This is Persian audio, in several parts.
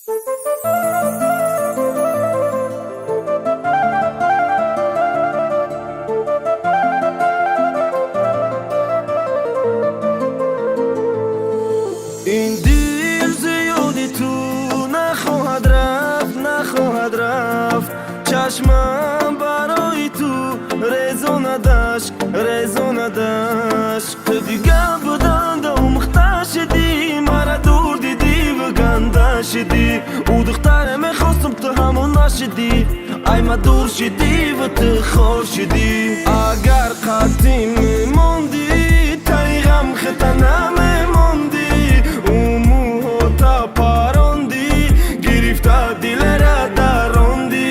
این دیر زیادی تو نخواهد رفت چشمم برای تو رزو نداشت تو دیگه بودند و مختار شدی مرا دور دیدی و گنده شدی او دختره میخواستم تو همون نشدی ای ما دور شدی و تو خور شدی اگر قطعی میموندی تای غم خطا نمیموندی او موها تا پاروندی گرفته دل را دروندی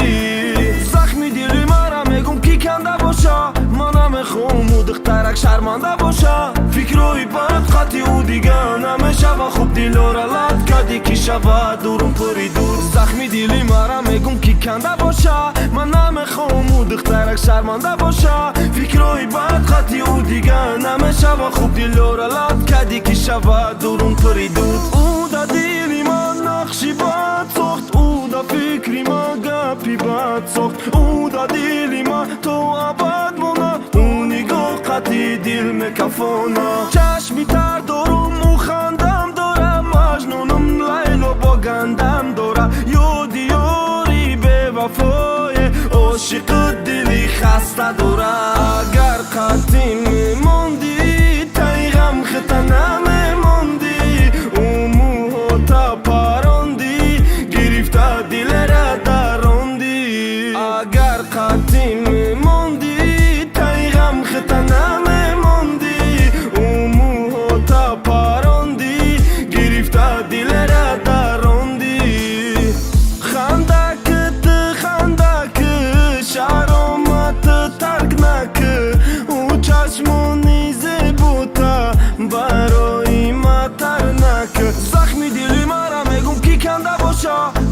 زخمی دلی مرا میگم کی کنده باشه من نمیخوام او دخترک شرمنده باشه فکروی بد قطعی او دیگه نمیشه و خوب دلو را لد کردی که شود دورم پری دور زخمی دلی مرا میگم کی کنده باشه من نمیخوام او دخترک شرمنده باشه فکروی بد قطعی او دیگه نمیشه و خوب دلو را لد کردی که شود دورم پری دور او دا دلی من نقشی بد ساخت او دا فکری من گپی بد ساخت او دا دلی من تو ابد مونه او نگاه قطعی دل میکفونه چشمی تر دارم او خندم داره مجنونم لیلا با گندم داره یادی به وفای عاشق دلی خسته داره اگر قطعی میموندی تای غم خطا نمیموندی او موها تا پاروندی گرفته دل را دروندی اگر قطعی میموندی تای غم خطا نمیموندی او موها تا پاروندی گرفته دل را دروندی خندک شرامت ترک نکه او چشمونی زیبوتا برای ما تر نکه زخمی دلی مرا میگم کی کنده باشه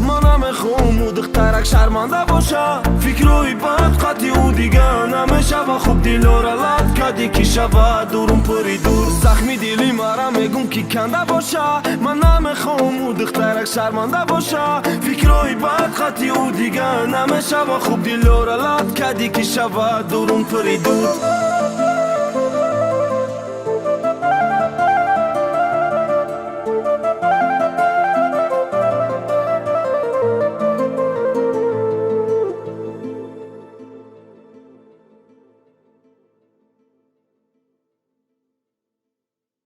من نمیخوام او دخترک شرمنده باشه فکروی بد قطعی او دیگه نمیشه و خوب دلو را لد کردی که شود دورم پری دور زخمی دلی مرا میگم کی کنده باشه من نمیخوام او دخترک شرمنده باشه فکروی بد قطعی او دیگه نمیشه و خوب دلو را لد کردی که شود دورم پری دور